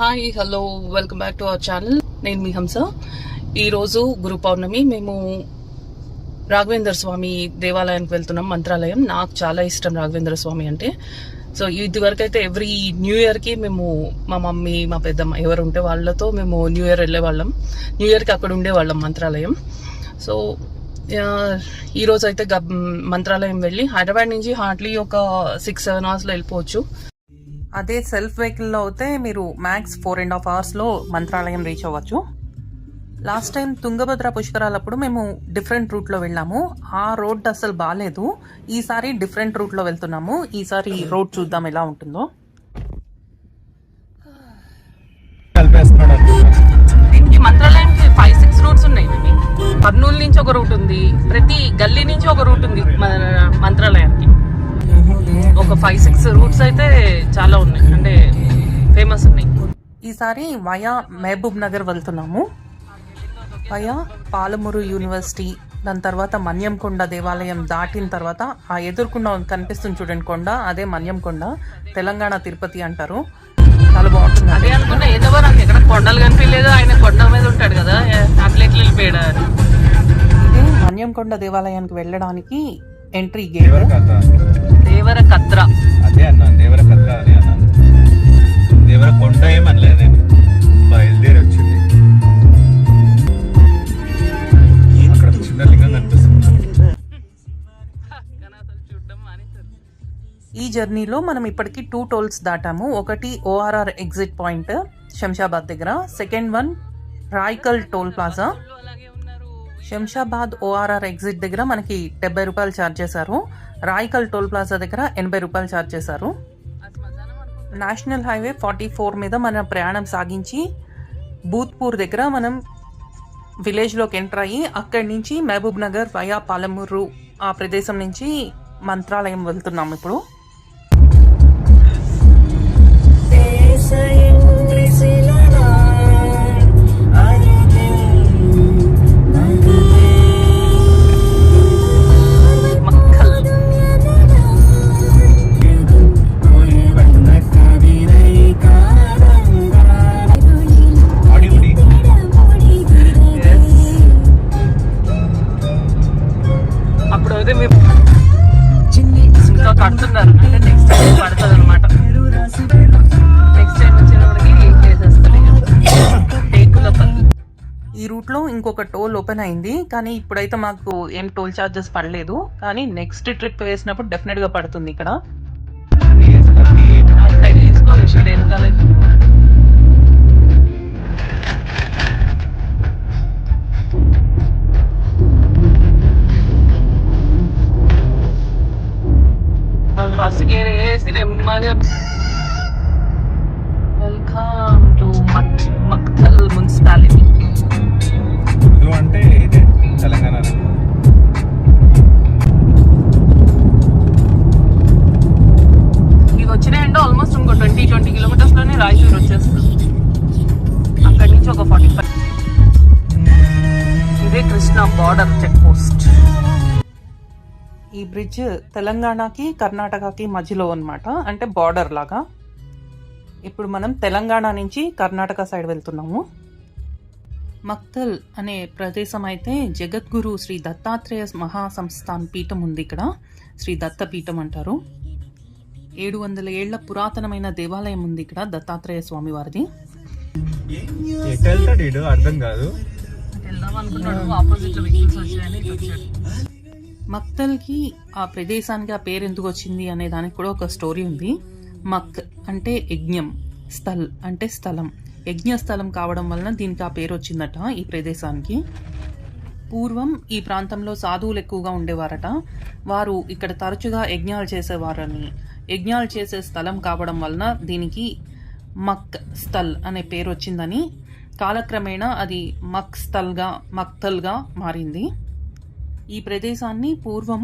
Hi hello welcome back to our channel. నేను మీ హంస. ఈరోజు గురు పౌర్ణమి. మేము రాఘవేంద్ర స్వామి దేవాలయానికి వెళ్తున్నాం, మంత్రాలయం. నాకు చాలా ఇష్టం రాఘవేంద్ర స్వామి అంటే. సో ఇదివరకు అయితే ఎవ్రీ న్యూ ఇయర్కి మేము మా మమ్మీ మా పెద్దమ్మ ఎవరు ఉంటే వాళ్ళతో మేము న్యూ ఇయర్ వెళ్ళేవాళ్ళం. న్యూ ఇయర్కి అక్కడ ఉండేవాళ్ళం మంత్రాలయం. సో ఈరోజు అయితే మంత్రాలయం వెళ్ళి హైదరాబాద్ నుంచి హార్డ్లీ ఒక 6-7 అవర్స్లో వెళ్ళిపోవచ్చు. అదే సెల్ఫ్ వెహికల్లో అయితే మీరు మ్యాక్స్ 4.5 అవర్స్లో మంత్రాలయం రీచ్ అవ్వచ్చు. లాస్ట్ టైం తుంగభద్ర పుష్కరాలప్పుడు మేము డిఫరెంట్ రూట్లో వెళ్ళాము. ఆ రోడ్ అసలు బాగాలేదు. ఈసారి డిఫరెంట్ రూట్లో వెళ్తున్నాము. ఈసారి రోడ్ చూద్దాం ఎలా ఉంటుందో. దీనికి మంత్రాలయంకి 5-6 రూట్స్ ఉన్నాయి. కర్నూలు నుంచి ఒక రూట్ ఉంది, ప్రతి గల్లీ నుంచి ఒక రూట్ ఉంది మంత్రాలయానికి. ఒక 5-6 రూట్స్ అయితే చాలా ఉన్నాయి, అంటే ఫేమస్ ఉన్నాయి. ఈసారి వయా మహబూబ్ నగర్ వెళ్తున్నాము. వయా పాలమూరు యూనివర్సిటీ, దాని తర్వాత మన్యంకొండ దేవాలయం దాటిన తర్వాత ఆ ఎదురుకుండా కనిపిస్తుంది చూడండి కొండ, అదే మన్యంకొండ. తెలంగాణ తిరుపతి అంటారు. చాలా బాగుంటుంది. అదే అనుకున్నా, ఏదో నాకు ఎక్కడ కొండలు కనిపించలేదు, ఆయన కొండ మీద ఉంటాడు కదా, అట్లెట్లు వెళ్ళిపోయాడు. ఇది మన్యంకొండ దేవాలయానికి వెళ్ళడానికి ఎంట్రీ గేట్. దేవరకద్ర అదే అన్నాను, దేవరకద్ర అదే అన్నాను. దేవరకొండ ఏమనలేదు నేను, బయలుదేరి వచ్చింది. అక్కడ చిన్న లింగం కనిపిస్తుంది. ఈ జర్నీలో మనం ఇప్పటికి 2 టోల్స్ దాటాము. ఒకటి ఓఆర్ఆర్ ఎగ్జిట్ పాయింట్ శంషాబాద్ దగ్గర, second one Raikal toll plaza. Shamshabad ORR exit దగ్గర మనకి 70 రూపాయలు ఛార్జ్ చేశారు. రాయ్కల్ టోల్ ప్లాజా దగ్గర 80 రూపాయలు ఛార్జ్ చేశారు. నేషనల్ హైవే 44 మీద మన ప్రయాణం సాగించి భూత్పూర్ దగ్గర మనం విలేజ్లోకి ఎంటర్ అయ్యి అక్కడి నుంచి మహబూబ్ నగర్ వయా పాలమూరు ఆ ప్రదేశం నుంచి మంత్రాలయం వెళ్తున్నాం ఇప్పుడు. కడుతున్నారు, అంటే నెక్స్ట్ టైం పడుతుంది అనమాట. నెక్స్ట్ టైం వచ్చేటప్పటికి ఈ రూట్లో ఇంకొక టోల్ ఓపెన్ అయింది, కానీ ఇప్పుడైతే మాకు ఏం టోల్ ఛార్జెస్ పడలేదు. కానీ నెక్స్ట్ ట్రిప్ వేసినప్పుడు డెఫినెట్ గా పడుతుంది ఇక్కడ. Welcome to Maktal municipality. అంటే ఇదే తెలంగాణ. ఇది వచ్చినాయంటే ఆల్మోస్ట్ ఇంకో 20 కిలోమీటర్స్ లోనే రాయచూర్ వచ్చేస్తుంది. అక్కడి నుంచి ఒక 45. ఇదే కృష్ణా బార్డర్ చెక్ పోస్ట్. ఈ బ్రిడ్జ్ తెలంగాణకి కర్ణాటకకి మధ్యలో అన్నమాట, అంటే బార్డర్ లాగా. ఇప్పుడు మనం తెలంగాణ నుంచి కర్ణాటక సైడ్ వెళ్తున్నాము. మక్తల్ అనే ప్రదేశం అయితే జగద్గురు శ్రీ దత్తాత్రేయ మహాసంస్థాన్ పీఠం ఉంది ఇక్కడ. శ్రీ దత్త పీఠం అంటారు. 700 ఏళ్ల పురాతనమైన దేవాలయం ఉంది ఇక్కడ, దత్తాత్రేయ స్వామి వారిది. అర్థం కాదు, మక్తల్కి ఆ ప్రదేశానికి ఆ పేరు ఎందుకు వచ్చింది అనే దానికి కూడా ఒక స్టోరీ ఉంది. మక్ అంటే యజ్ఞం, స్థల్ అంటే స్థలం, యజ్ఞ స్థలం కావడం వలన దీనికి ఆ పేరు వచ్చిందట ఈ ప్రదేశానికి. పూర్వం ఈ ప్రాంతంలో సాధువులు ఎక్కువగా ఉండేవారట. వారు ఇక్కడ తరచుగా యజ్ఞాలు చేసేవారని, యజ్ఞాలు చేసే స్థలం కావడం వలన దీనికి మక్ స్థల్ అనే పేరు వచ్చిందని, కాలక్రమేణా అది మక్తల్గా మారింది. ఈ ప్రదేశాన్ని పూర్వం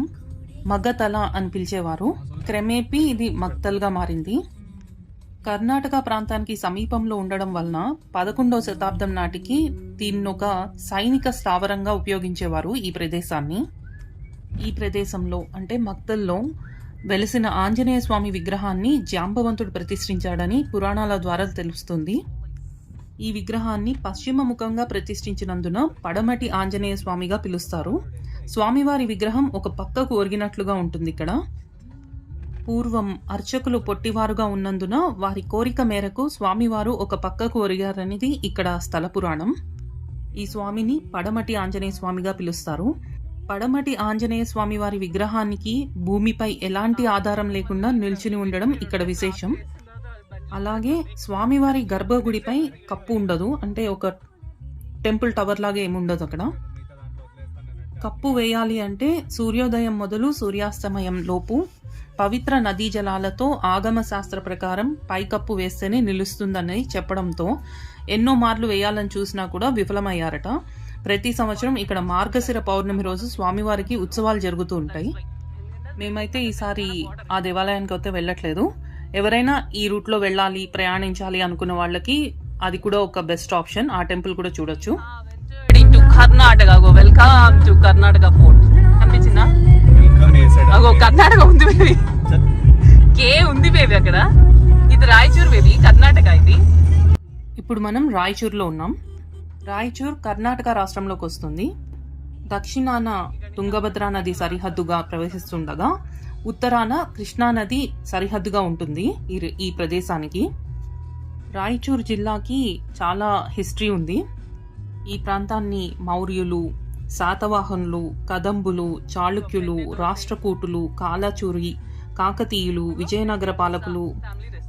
మగతల అని పిలిచేవారు. క్రమేపీ ఇది మక్తల్గా మారింది. కర్ణాటక ప్రాంతానికి సమీపంలో ఉండడం వలన 11వ శతాబ్దం నాటికి దీన్నొక సైనిక స్థావరంగా ఉపయోగించేవారు ఈ ప్రదేశాన్ని. ఈ ప్రదేశంలో అంటే మక్తల్లో వెలిసిన ఆంజనేయ స్వామి విగ్రహాన్ని జాంబవంతుడు ప్రతిష్ఠించాడని పురాణాల ద్వారా తెలుస్తుంది. ఈ విగ్రహాన్ని పశ్చిమ ముఖంగా ప్రతిష్ఠించినందున పడమటి ఆంజనేయ స్వామిగా పిలుస్తారు. స్వామివారి విగ్రహం ఒక పక్కకు ఒరిగినట్లుగా ఉంటుంది ఇక్కడ. పూర్వం అర్చకులు పొట్టివారుగా ఉన్నందున వారి కోరిక మేరకు స్వామివారు ఒక పక్కకు ఒరిగారనేది ఇక్కడ స్థల పురాణం. ఈ స్వామిని పడమటి ఆంజనేయ స్వామిగా పిలుస్తారు. పడమటి ఆంజనేయ స్వామి వారి విగ్రహానికి భూమిపై ఎలాంటి ఆధారం లేకుండా నిల్చుని ఉండడం ఇక్కడ విశేషం. అలాగే స్వామివారి గర్భగుడిపై కప్పు ఉండదు, అంటే ఒక టెంపుల్ టవర్ లాగా ఏముండదు అక్కడ. కప్పు వేయాలి అంటే సూర్యోదయం మొదలు సూర్యాస్తమయం లోపు పవిత్ర నదీ జలాలతో ఆగమ శాస్త్ర ప్రకారం పైకప్పు వేస్తేనే నిలుస్తుందని చెప్పడంతో ఎన్నో మార్లు వేయాలని చూసినా కూడా విఫలమయ్యారట. ప్రతి సంవత్సరం ఇక్కడ మార్గశిర పౌర్ణమి రోజు స్వామివారికి ఉత్సవాలు జరుగుతూ ఉంటాయి. మేమైతే ఈసారి ఆ దేవాలయానికి అయితే వెళ్ళట్లేదు. ఎవరైనా ఈ రూట్లో వెళ్ళాలి, ప్రయాణించాలి అనుకున్న వాళ్ళకి అది కూడా ఒక బెస్ట్ ఆప్షన్. ఆ టెంపుల్ కూడా చూడొచ్చు. Karnataka, welcome to Karnataka port. కనిపించిందా? అగో కర్ణాటక ఉంది బేబీ, కే ఉంది బేబీ అక్కడ. ఇది రాయచూర్ బేబీ, కర్ణాటక ఇది. ఇప్పుడు మనం రాయచూర్లో ఉన్నాం. రాయచూర్ కర్ణాటక రాష్ట్రంలోకి వస్తుంది. దక్షిణాన తుంగభద్రా నది సరిహద్దుగా ప్రవేశిస్తుండగా ఉత్తరాన కృష్ణానది సరిహద్దుగా ఉంటుంది ఈ ప్రదేశానికి. రాయచూర్ జిల్లాకి చాలా హిస్టరీ ఉంది. ఈ ప్రాంతాన్ని మౌర్యులు, శాతవాహనులు, కదంబులు, చాళుక్యులు, రాష్ట్రకూటులు, కాలాచూరి, కాకతీయులు, విజయనగర పాలకులు,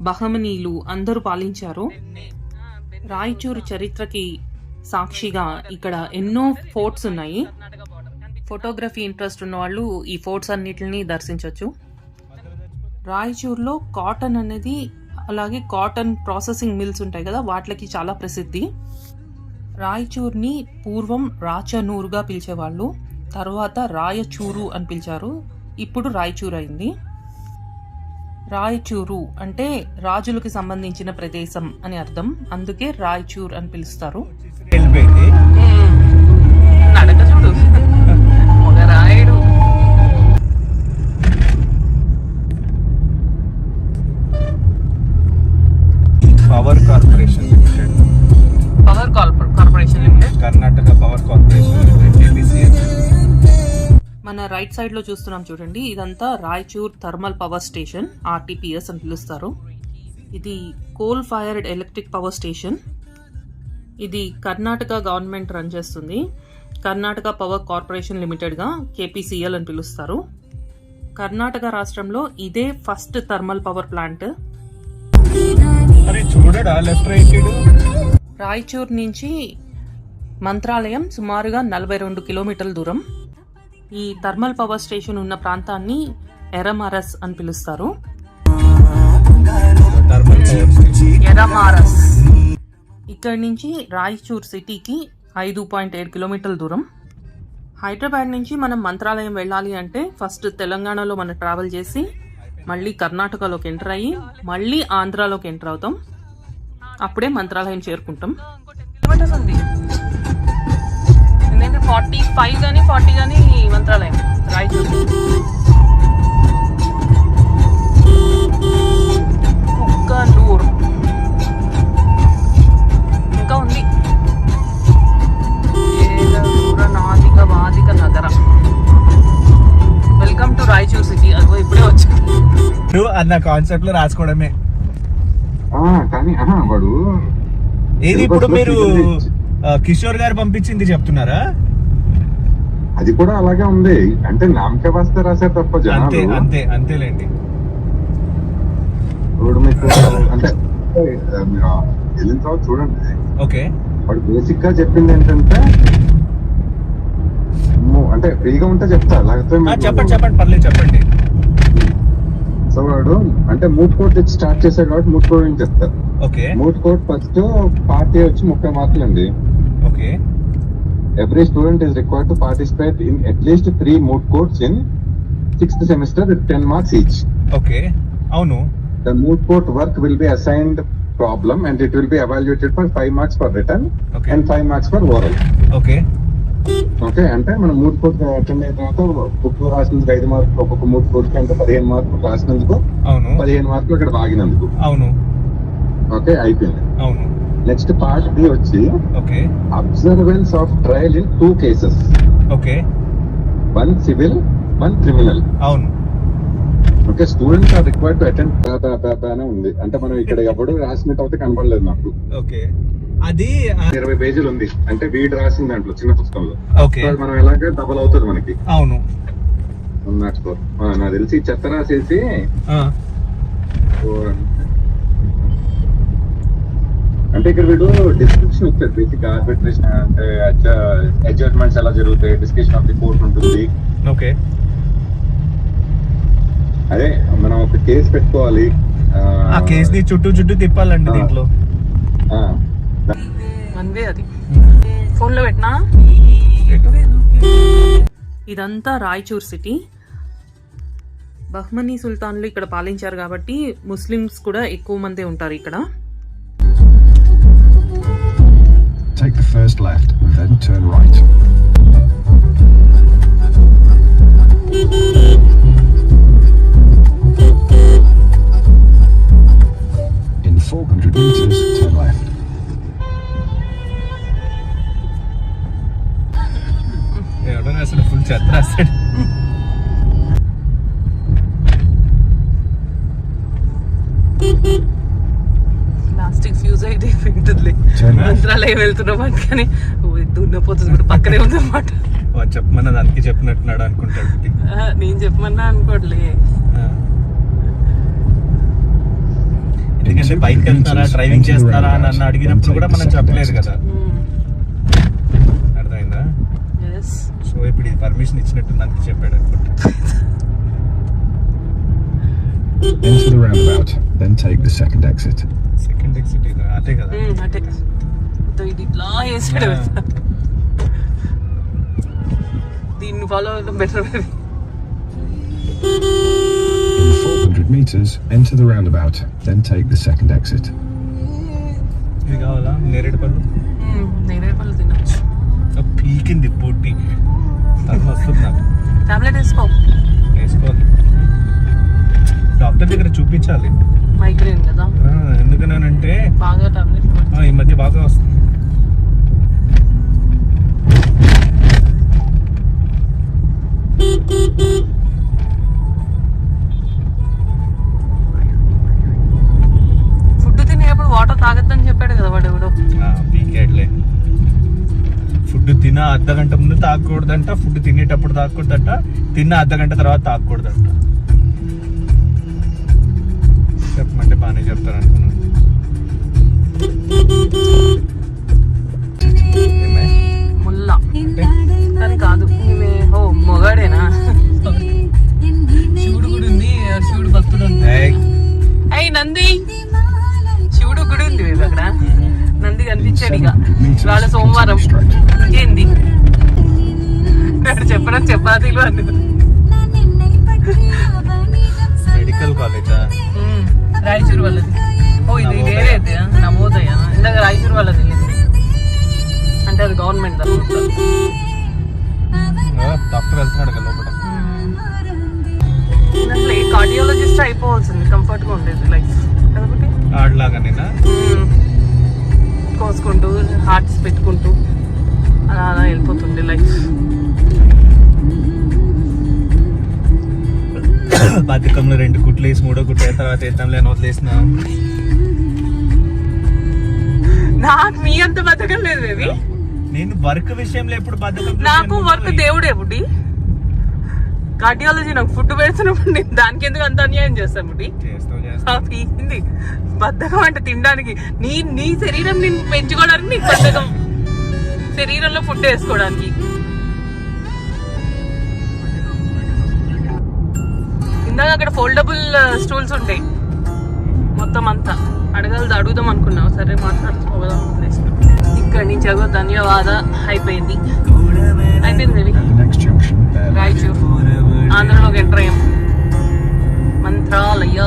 బహమనీయులు అందరూ పాలించారు. రాయచూరు చరిత్రకి సాక్షిగా ఇక్కడ ఎన్నో ఫోర్ట్స్ ఉన్నాయి. ఫోటోగ్రఫీ ఇంట్రెస్ట్ ఉన్న వాళ్ళు ఈ ఫోర్ట్స్ అన్నిటిని దర్శించవచ్చు. రాయచూర్లో కాటన్ అనేది, అలాగే కాటన్ ప్రాసెసింగ్ మిల్స్ ఉంటాయి కదా, వాటికి చాలా ప్రసిద్ధి. రాయచూర్ని పూర్వం రాచనూరుగా పిలిచేవాళ్ళు, తర్వాత రాయచూరు అని పిలిచారు, ఇప్పుడు రాయచూరు అయింది. రాయచూరు అంటే రాజులకు సంబంధించిన ప్రదేశం అని అర్థం, అందుకే రాయచూర్ అని పిలుస్తారు. నడక చూడు, Rayudu. Power corporation limited, power corporation limited, Karnataka power corporation limited, KPCL. మన రైట్ సైడ్ లో చూస్తున్నాం చూడండి, ఇదంతా Raichur thermal power station, RTPS అని పిలుస్తారు. ఇది coal fired electric power station. ఇది కర్ణాటక గవర్నమెంట్ రన్ చేస్తుంది. కర్ణాటక పవర్ కార్పొరేషన్ లిమిటెడ్ గా KPCL అని పిలుస్తారు. కర్ణాటక రాష్ట్రంలో ఇదే first thermal power plant. Raichur నుంచి మంత్రాలయం సుమారుగా 42 కిలోమీటర్ల దూరం. ఈ థర్మల్ పవర్ స్టేషన్ ఉన్న ప్రాంతాన్ని ఎరమారస్ అని పిలుస్తారు. ఎరమారస్ ఇక్కడి నుంచి రాయచూర్ సిటీకి 5.7 కిలోమీటర్ల దూరం. హైదరాబాద్ నుంచి మనం మంత్రాలయం వెళ్ళాలి అంటే ఫస్ట్ తెలంగాణలో మనం ట్రావెల్ చేసి మళ్ళీ కర్ణాటకలోకి ఎంటర్ అయ్యి మళ్ళీ ఆంధ్రాలోకి ఎంటర్ అవుతాం. అప్పుడే మంత్రాలయం చేరుకుంటాం. 45 కానీ 40 కానీ మంత్రాలయం రాయచూర్. కుక్కనూర్ ఇంకా ఉంది. నాదిక వాదిక నగర. Welcome to Raichur city. అదిగో ఇప్పుడే వచ్చి అన్న కాన్సెప్ట్ లో రాసుకోవడమే. కానీ వాడు ఏది ఇప్పుడు మీరు కిషోర్ గారు పంపించింది చెప్తున్నారా? అది కూడా అలాగే ఉంది, అంటే నామకే వస్తే రాశారు తప్ప అంతే అంతే అంతేలేండి. ఇప్పుడు మీకు అంటే మీరు వెళ్ళిన తర్వాత చూడండి. ఓకే, వాడు బేసిక్ గా చెప్పింది ఏంటంటే అంటే ఫ్రీగా ఉంటే చెప్తా, లేకపోతే చెప్పండి చెప్పండి పర్లేదు చెప్పండి. సో వాడు అంటే మూట్ కోర్ట్ స్టార్ట్ చేశాడు కాబట్టి మూట్ కోర్ట్ అని చెప్తారు. Okay, moot court first party వచ్చి 30 మార్కులు అండి. Okay, every student is required to participate in at least 3 moot courts in 6th semester with 10 marks each. Okay, avunu. The moot court work will be assigned problem and it will be evaluated for 5 marks for written, okay, and 5 marks for oral. Okay, okay, అంటే మనం moot court attend అయిన తర్వాత book రాసినందుకు 5 మార్కులు, ఒక్కొక్క moot court అంటే 15 మార్కులు రాసినందుకు, అవును, 15 మార్కులు అక్కడ వాగినందుకు, అవును, ఓకే అయిపోయింది. అవును. నెక్స్ట్ పార్ట్ డి వచ్చి okay observance of trial in 2 cases, okay 1 civil 1 criminal. అవును. Okay, students are required to attend అనే ఉంది. అంటే మనం ఇక్కడ ఎప్పుడు రాసినట్టు అయితే కనపడలేదు నాకు. ఓకే, అది 20 పేజీలు ఉంది అంటే వీడు రాసిన దాంట్లో చిన్న పుస్తకంలో. ఓకే, సో మనం ఎలాగ డబల్ అవుతుంది మనకి. అవును. నాకు తెలిసి చెత్త రాసేసి అంటే ఇక్కడ వీడు డిస్క్రిప్షన్ ఇచ్చారు. బేసిక్ ఆర్బిట్రేషన్ అంటే అడ్జస్ట్మెంట్స్ ఎలా జరుగుతాయి, డిస్కషన్ ఆఫ్ ది కోర్ట్ ఉంటుంది. ఓకే, అదే మనం ఒక కేసు పెట్టుకోవాలి, ఆ కేసు ని చుట్టూ తిప్పాలండి దీంట్లో. వన్వే అది ఫోన్లో పెట్టినా. ఇదంతా రాయచూర్ సిటీ. బహ్మనీ సుల్తాన్లు ఇక్కడ పాలించారు కాబట్టి ముస్లిమ్స్ కూడా ఎక్కువ మంది ఉంటారు ఇక్కడ. Take the first left, then turn right. In 400 meters, turn left. ఎవడో అసలు ఫుల్ చెత్త రాస్తాడు. ప్లాస్టిక్ ఫ్యూజ్ అయితే ఉంటుంది. Turn left. మంత్రాలయం వెళ్తున్నాం కానీ దున్నపోతుంది కూడా పక్కనే ఉందన్నమాట. చెప్పమన్న దానికి చెప్పినట్టున్నాడు అనుకుంటాడు. నేను చెప్పమన్నా అనుకోట్లే. ఎందుకంటే బైక్ వెళ్తారా డ్రైవింగ్ చేస్తారా అని నన్ను అడిగినప్పుడు కూడా మనం చెప్పలేదు కదా. అర్థమైందా? సో ఇప్పుడు ఇది పర్మిషన్ ఇచ్చినట్టు దానికి చెప్పాడు అనుకుంటా. Enter the roundabout, then take the second exit. Second exit ఇది అదే కదా. అంటే ఇది ఇట్లా వేసాడు. దీన్ని ఫాలో అవ్వడం better. In 400 meters, enter the roundabout, then take the second exit. ఇది కావాలా? నేరేడు పళ్ళు నేరేడు పళ్ళు తినచ్చు. పీకింది పొట్టి వస్తుంది నాకు. టాబ్లెట్ వేసుకోవాలి, డాక్టర్ దగ్గర చూపించాలి. మైగ్రేన్ కదా, ఎందుకనంటే బాగా టాబ్లెట్ ఈ మధ్య బాగా వస్తుంది. ఫుడ్ తినేటప్పుడు వాటర్ తాగొద్దని చెప్పాడు కదా వాడు ఎవడో. పీకేడ్లే. ఫుడ్ తిన అర్ధగంట ముందు తాగకూడదంట, ఫుడ్ తినేటప్పుడు తాగకూడదంట, తిన్న అర్ధగంట తర్వాత తాగకూడదంట. చెప్పమంటే బాగానే చెప్తారు అనుకున్నాను. ముల్లా కానీ కాదు, ఓ మొగాడేనా? శివుడు గుడి ఉంది, శివుడు భక్తుడు ఉంది. అయ్యి నంది శివుడు గుడి ఉంది అక్కడ. నంది కనిపించాడు ఇక ఇవాళ సోమవారం. ఏంది చెప్పడం చపాతీలు అన్ని. మెడికల్ కాలేజా? రాయచూరు వాళ్ళది. ఓ ఇది వేరే అయితే నమోదయ. ఇందాక రాయచూరు వాళ్ళది అంటే అది గవర్నమెంట్ అనమాట. డాక్టర్ వెళ్తున్నాడు కదా లోపల. అసలు ఏ కార్డియాలజిస్ట్ అయిపోవాల్సింది, కంఫర్ట్ గా ఉండేది లైఫ్. ఆడలాగానేనా? కోసుకుంటూ హార్ట్స్ పెట్టుకుంటూ అలా అలా వెళ్ళిపోతుండే లైఫ్. బతుకంలో 2 కుట్లు వేసి 3వ కుట్టు అయిన తర్వాత వేద్దాం లేని వదిలేసిన. నాకు మీ అంత బతకం లేదు బేబీ. నేను వర్క్ విషయంలో ఎప్పుడు బతకం. నాకు వర్క్ దేవుడే బుడ్డి. కార్డియాలజీ నాకు ఫుడ్ పెడుతున్నప్పుడు నేను దానికి ఎందుకు అంత అన్యాయం చేస్తాను బుడ్డి? పీకింది బద్ధకం అంటే తినడానికి. నీ శరీరం నేను పెంచుకోవడానికి నీకు బద్ధకం, శరీరంలో ఫుడ్ వేసుకోవడానికి. ఇందాక అక్కడ ఫోల్డబుల్ స్టూల్స్ ఉంటాయి మొత్తం అంతా. అడుగుదాం అనుకున్నావు, సరే మాట్లాడుకోదాం. ఇక్కడి నుంచి అగో ధన్యవాద అయిపోయింది. రాయచూర్ ఆంధ్రలోకి ఎంటర్ అయ్యాం. Mantralaya.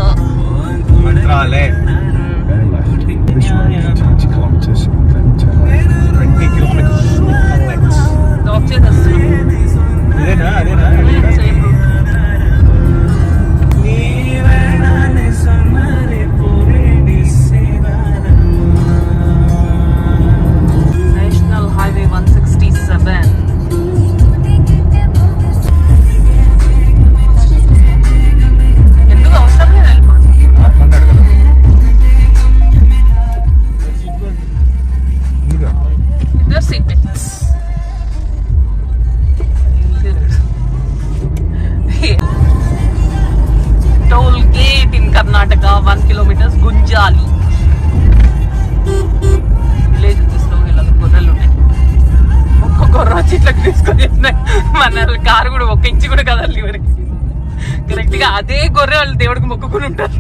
Bear left. This road for 20 kilometers, then turn left. 20 kilometers. Top చేసేస్తున్నాం. అదేనా? Same route. 1 kilometers Gunjali village. స్లోగా వెళ్ళాలి, గొర్రెలు ఉన్నాయి. ఒక్క గొర్రె వచ్చి ఇట్లా తీసుకొని మన కారు కూడా 1 ఇంచు కూడా కదలి వరకు. కరెక్ట్ గా అదే గొర్రె వాళ్ళు దేవుడికి మొక్కుకుని ఉంటారు.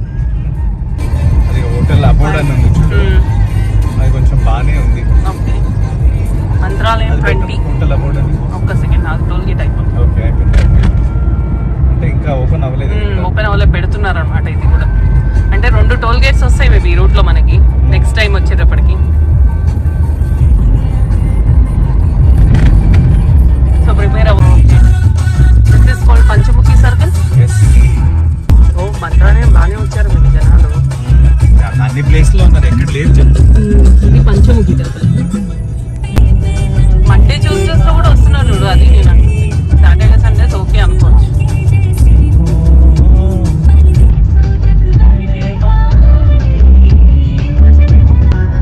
అది హోటల్ అబోర్డ్ అని ఉంది చూడు, అది కొంచెం బాగానే ఉంది. ఓకే, మంత్రాలయం 20. హోటల్ అబోర్డ్ అని. ఒక్క సెకండ్, నాకు టోల్ గేట్ అయిపోయింది. ఓకే, అంటే ఇంకా ఓపెన్ అవ్వలేదు. ఓపెన్ అవ్వలేదు, పెడుతున్నారు అనమాట. ఇది కూడా అంటే 2 టోల్ గేట్స్ వస్తాయి మేబీ ఈ రూట్ లో మనకి నెక్స్ట్ టైం వచ్చేటప్పటికి. సో ప్రిపేర్ అవ్వాలి. పంచముఖి సర్కిల్. ఓ మంత్రాలయం బాగానే వచ్చారు మీరు జనాలు. అన్ని ప్లేస్ లో ఉన్నారు, ఎక్కడ లేదు చెప్పు. ఇది పంచముఖి టెంపుల్. మండే ట్యూస్డేస్ లో కూడా వస్తున్నారు చూడు. అది నేను సాటర్డే సండేస్ ఓకే అనుకోవచ్చు.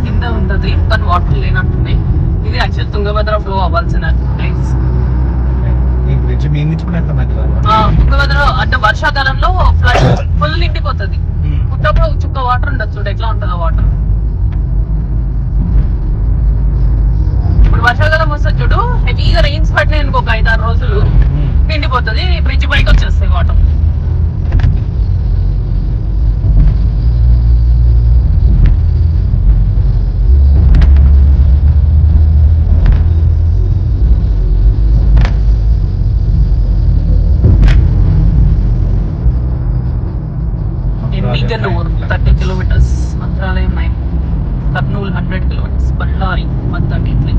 కింద ఉంటది కానీ వాటర్ లేనట్టున్నాయి. ఇది యాక్చువల్ తుంగభద్ర ఫ్లో అవ్వాల్సిన ప్లేస్. ఈ బ్రిడ్జ్ మీద నుంచి కూడా ఎంత మంది తుంగభద్ర అంటే వర్షాకాలంలో ఫ్లడ్ ఫుల్ నిండిపోతుంది. పుట్టప్పుడు చుక్క వాటర్ ఉండదు చూడు ఎట్లా ఉంటుందో వాటర్. ఇప్పుడు వర్షాకాలం వస్తుంది చూడు, హెవీగా రెయిన్స్ పడినాయి అనుకో, ఒక 5-6 రోజులు నిండిపోతుంది. బ్రిడ్జ్ పైకి వచ్చేస్తాయి water. Emigaloor 30 kilometers, Mantralayam 9, Kurnool 100 kilometers, Ballari 133.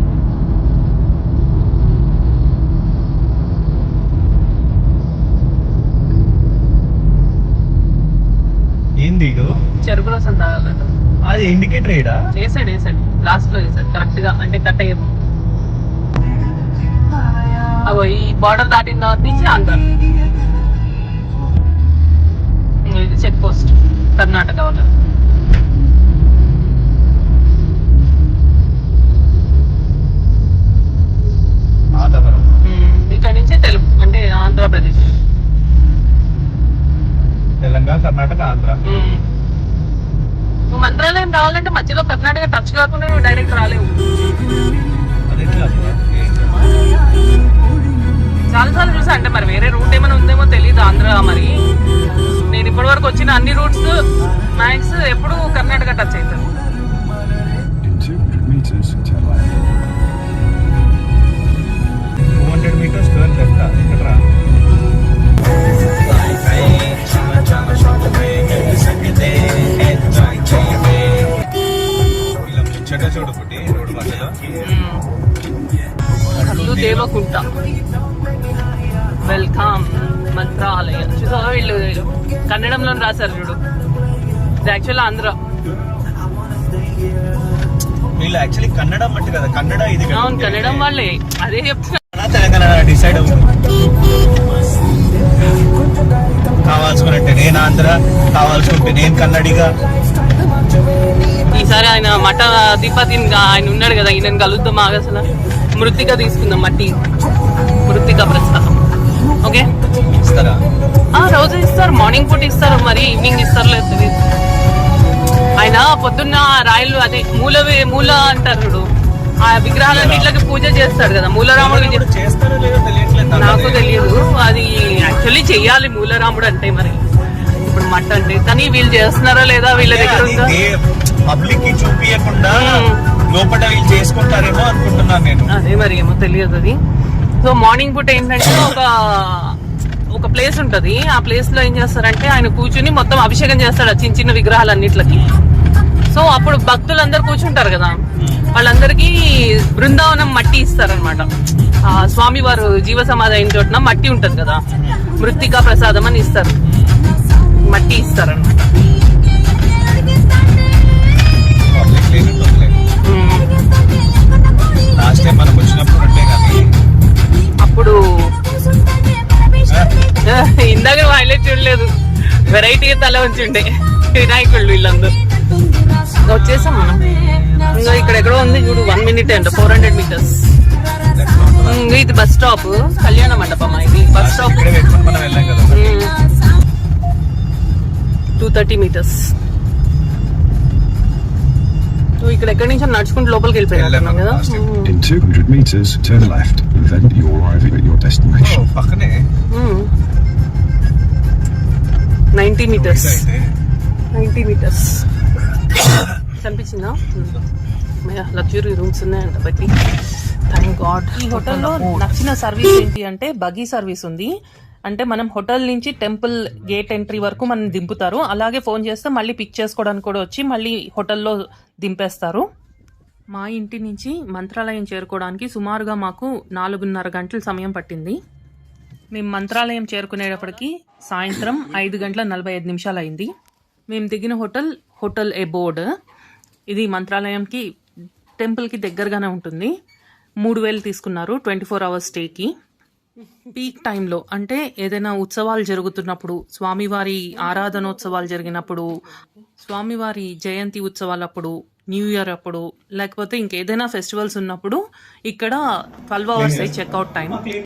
ఏంది ఇడు? చెరుకు రసం తాగాలట. అది ఇండికేటర్ ఏడా? వేసాడు లాస్ట్ లో వేసాడు కరెక్ట్ గా, అంటే కట్ అయ్యేది. అగో ఈ బార్డర్ దాటిన తర్వాత నుంచి ఆంధ్ర. ఇది చెక్ పోస్ట్ కర్ణాటక వాళ్ళు. ఇక్కడ నుంచి తెలుగు అంటే ఆంధ్రప్రదేశ్, తెలంగాణ, కర్ణాటక, ఆంధ్ర. నువ్వు మంత్రాలయం రావాలంటే మధ్యలో కర్ణాటక టచ్ కాకుండా నువ్వు డైరెక్ట్ రాలేవు. అది ఎట్లా? చాలా సార్లు చూసా, అంటే మరి వేరే రూట్ ఏమైనా ఉందేమో తెలియదు ఆంధ్ర. మరి నేను ఇప్పటి వరకు వచ్చిన అన్ని రూట్స్ మ్యాక్స్ ఎప్పుడు కర్ణాటక టచ్ అవుతారు. In 200 meters, turn left. 200 meters turn left. ఇక్కడ రా. ఇలా ముచ్చట చూడు పుట్టి రోడ్డు మధ్యలో. కల్లు దేవకుంట, వెల్కమ్ మంత్రాలయ. చూసావా వీళ్ళు కన్నడంలో రాశారు చూడు, ఇది యాక్చువల్ ఆంధ్ర. వీళ్ళు యాక్చువల్లీ కన్నడ మట్టి కదా, కన్నడ ఇది కదా. అవును కన్నడం వాళ్ళే, అదే చెప్తున్నా. తెలంగాణ డిసైడ్ అవుతుంది. కావాల్సుకుంటే నేను ఆంధ్ర, కావాల్సుకుంటే నేను కన్నడిగా. ఈసారి ఆయన మఠ అధిపతి ఆయన ఉన్నాడు కదా, ఈయన కలుద్దాం. అసలు మృతిక తీసుకుందాం, మట్టి మృతిక ప్రసాదం. ఓకే ఇస్తారా? రోజు ఇస్తారు, మార్నింగ్ పూట ఇస్తారు, మరి ఈవినింగ్ ఇస్తారు లేదు తెలియదు. ఆయన పొద్దున్న రాయలు అదే మూల అంటారు చూడు, ఆ విగ్రహాలన్నిటికి పూజ చేస్తాడు కదా. మూలరాముడు చేస్తారో లేదో తెలియట్లేదు నాకు తెలియదు. అది యాక్చువల్లీ చెయ్యాలి మూలరాముడు అంటే, మరి ఇప్పుడు మట్ట అంటే. కానీ వీళ్ళు చేస్తున్నారా లేదా వీళ్ళ దగ్గర పబ్లిక్ కి చూపించకుండా లోపల వీళ్ళు చేసుకుంటారేమో అనుకుంటున్నాను నేను. అదే మరి ఏమో తెలియదు అది. సో మార్నింగ్ పూట ఏంటంటే ఒక ప్లేస్ ఉంటది, ఆ ప్లేస్ లో ఏం చేస్తారంటే ఆయన కూర్చుని మొత్తం అభిషేకం చేస్తాడు చిన్న చిన్న విగ్రహాలన్నిట్లకి. సో అప్పుడు భక్తులందరూ కూర్చుంటారు కదా, వాళ్ళందరికీ బృందావనం మట్టి ఇస్తారనమాట. స్వామి వారు జీవ సమాధి అయిన చోటున మట్టి ఉంటది కదా, మృత్తికా ప్రసాదం అని ఇస్తారు, మట్టి ఇస్తారనమాట. లాస్ట్ టైం మనం వచ్చినప్పుడు అంటే కానీ అప్పుడు ఇందాక హైలైట్ చూడలేదు, వెరైటీగా తల ఉంచుండే వినాయకుళ్ళు వీళ్ళందరూ. వచ్చేసాం మనం. ఇంకా ఇక్కడ ఎక్కడో ఉంది చూడు, 1 minute అంట, 400 meters. ఇది బస్ స్టాప్, కళ్యాణ మండపం. ఇది బస్ స్టాప్. 230 meters. నువ్వు ఇక్కడ ఎక్కడి నుంచి నడుచుకుంటూ లోపలికి వెళ్ళిపోయినా కదా. In 200 meters, turn left, and then you're arriving at your destination. పక్కనే 90 meters. 90 meters. కనిపించిందా? లగ్జరీ రూమ్స్ ఉన్నాయంట బట్టి. Thank God. ఈ హోటల్లో నచ్చిన సర్వీస్ ఏంటి అంటే బగ్గీ సర్వీస్ ఉంది. అంటే మనం హోటల్ నుంచి టెంపుల్ గేట్ ఎంట్రీ వరకు మనం దింపుతారు. అలాగే ఫోన్ చేస్తే మళ్ళీ పిక్ చేసుకోవడానికి కూడా వచ్చి మళ్ళీ హోటల్లో దింపేస్తారు. మా ఇంటి నుంచి మంత్రాలయం చేరుకోవడానికి సుమారుగా మాకు 4.5 గంటల సమయం పట్టింది. మేము మంత్రాలయం చేరుకునేటప్పటికి సాయంత్రం 5:45 అయింది. మేము దిగిన హోటల్ ఎబోర్డ్. ఇది మంత్రాలయంకి టెంపుల్కి దగ్గరగానే ఉంటుంది. 3,000 తీసుకున్నారు 24 hours స్టేకి. పీక్ టైంలో అంటే ఏదైనా ఉత్సవాలు జరుగుతున్నప్పుడు, స్వామివారి ఆరాధనోత్సవాలు జరిగినప్పుడు, స్వామివారి జయంతి ఉత్సవాలప్పుడు, న్యూ ఇయర్ అప్పుడు, లేకపోతే ఇంకేదైనా ఫెస్టివల్స్ ఉన్నప్పుడు ఇక్కడ 12 hours చెక్అవుట్ టైం.